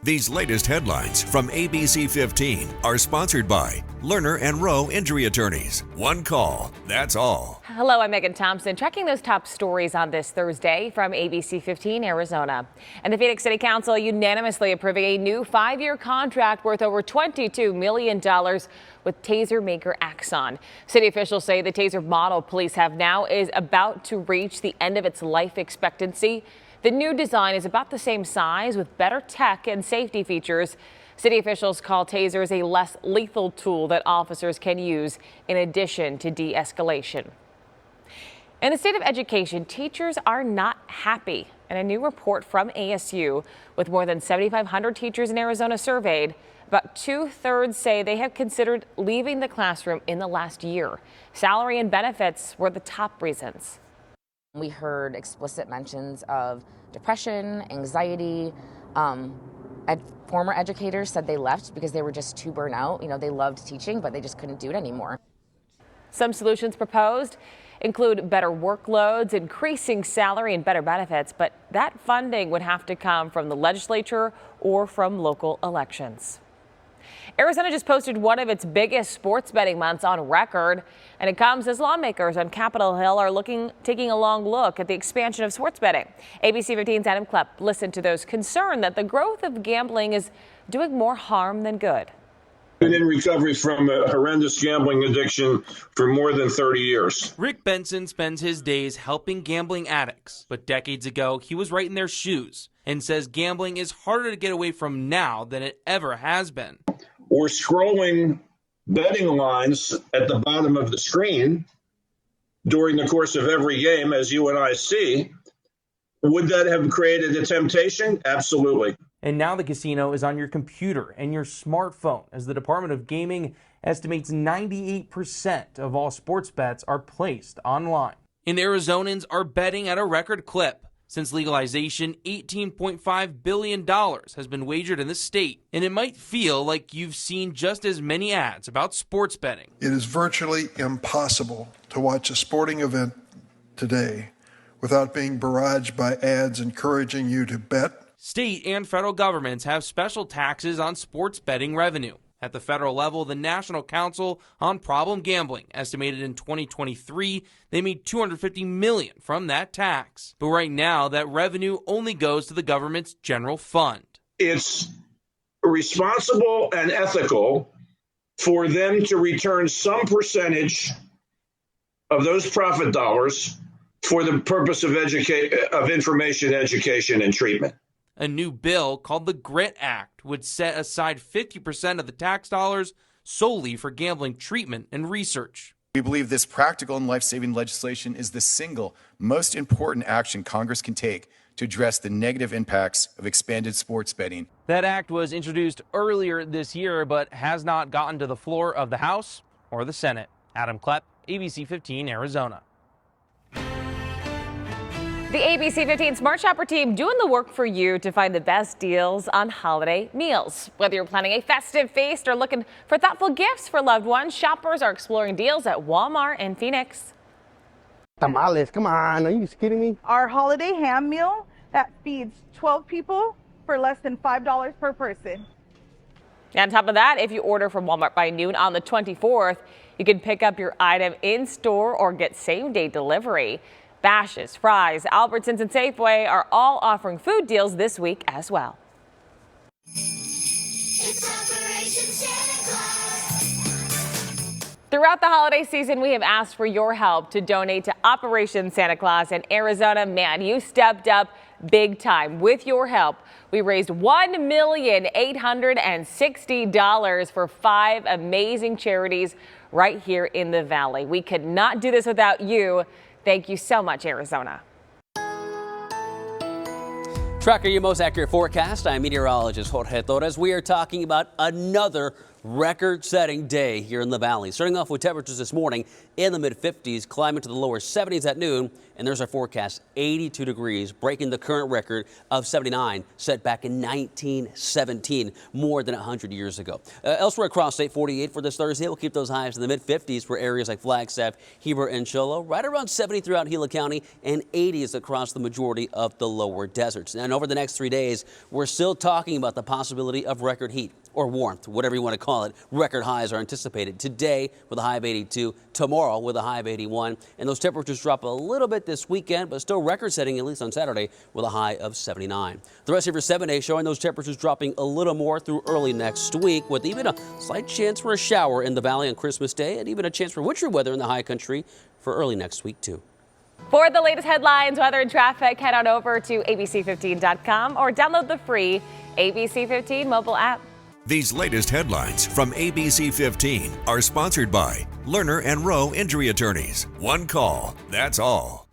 These latest headlines from ABC15 are sponsored by Lerner and Rowe Injury Attorneys. One call, that's all. Hello, I'm Megan Thompson, tracking those top stories on this Thursday from ABC15 Arizona. And the Phoenix City Council unanimously approving a new 5-year contract worth over $22 million with taser maker Axon. City officials say the taser model police have now is about to reach the end of its life expectancy. The new design is about the same size with better tech and safety features. City officials call tasers a less lethal tool that officers can use in addition to de-escalation. In the state of education, teachers are not happy. In a new report from ASU, with more than 7,500 teachers in Arizona surveyed, about 2/3 say they have considered leaving the classroom in the last year. Salary and benefits were the top reasons. We heard explicit mentions of depression, anxiety. Former educators said they left because they were just too burnt out. They loved teaching, but they just couldn't do it anymore. Some solutions proposed include better workloads, increasing salary, and better benefits, but that funding would have to come from the legislature or from local elections. Arizona just posted one of its biggest sports betting months on record, and it comes as lawmakers on Capitol Hill are taking a long look at the expansion of sports betting. ABC15's Adam Klepp listened to those concerned that the growth of gambling is doing more harm than good. Been in recovery from a horrendous gambling addiction for more than 30 years. Rick Benson spends his days helping gambling addicts, but decades ago he was right in their shoes and says gambling is harder to get away from now than it ever has been. We're scrolling betting lines at the bottom of the screen during the course of every game, as you and I see. Would that have created a temptation? Absolutely. And now the casino is on your computer and your smartphone, as the Department of Gaming estimates 98% of all sports bets are placed online. And Arizonans are betting at a record clip. Since legalization, $18.5 billion has been wagered in the state. And it might feel like you've seen just as many ads about sports betting. It is virtually impossible to watch a sporting event today without being barraged by ads encouraging you to bet. State and federal governments have special taxes on sports betting revenue. At the federal level, the National Council on Problem Gambling estimated in 2023 they made $250 million from that tax. But right now, that revenue only goes to the government's general fund. It's responsible and ethical for them to return some percentage of those profit dollars for the purpose of information, education, and treatment. A new bill called the GRIT Act would set aside 50% of the tax dollars solely for gambling treatment and research. We believe this practical and life-saving legislation is the single most important action Congress can take to address the negative impacts of expanded sports betting. That act was introduced earlier this year, but has not gotten to the floor of the House or the Senate. Adam Klepp, ABC15 Arizona. The ABC15 Smart Shopper team doing the work for you to find the best deals on holiday meals. Whether you're planning a festive feast or looking for thoughtful gifts for loved ones, shoppers are exploring deals at Walmart in Phoenix. Tamales, come on, are you kidding me? Our holiday ham meal that feeds 12 people for less than $5 per person. And on top of that, if you order from Walmart by noon on the 24th, you can pick up your item in store or get same-day delivery. Bash's, Fry's, Albertsons, and Safeway are all offering food deals this week as well. It's Operation Santa Claus. Throughout the holiday season, we have asked for your help to donate to Operation Santa Claus in Arizona. Man, you stepped up big time. With your help, we raised $1,860,000 for 5 amazing charities right here in the Valley. We could not do this without you. Thank you so much, Arizona. Tracker, your most accurate forecast. I'm meteorologist Jorge Torres. We are talking about another record-setting day here in the Valley. Starting off with temperatures this morning in the mid-50s, climbing to the lower 70s at noon. and there's our forecast, 82 degrees, breaking the current record of 79 set back in 1917, more than 100 years ago. Elsewhere across state, 48 for this Thursday. We'll keep those highs in the mid-50s for areas like Flagstaff, Heber, and Cholo. Right around 70 throughout Gila County and 80s across the majority of the lower deserts. And over the next 3 days, we're still talking about the possibility of record heat or warmth, whatever you want to call it. Record highs are anticipated today with a high of 82, tomorrow with a high of 81, and those temperatures drop a little bit this weekend, but still record setting at least on Saturday with a high of 79. The rest of your 7 days showing those temperatures dropping a little more through early next week, with even a slight chance for a shower in the valley on Christmas Day and even a chance for wintry weather in the high country for early next week too. For the latest headlines, weather, and traffic, head on over to abc15.com or download the free ABC15 mobile app. These latest headlines from ABC 15 are sponsored by Lerner and Rowe Injury Attorneys. One call, that's all.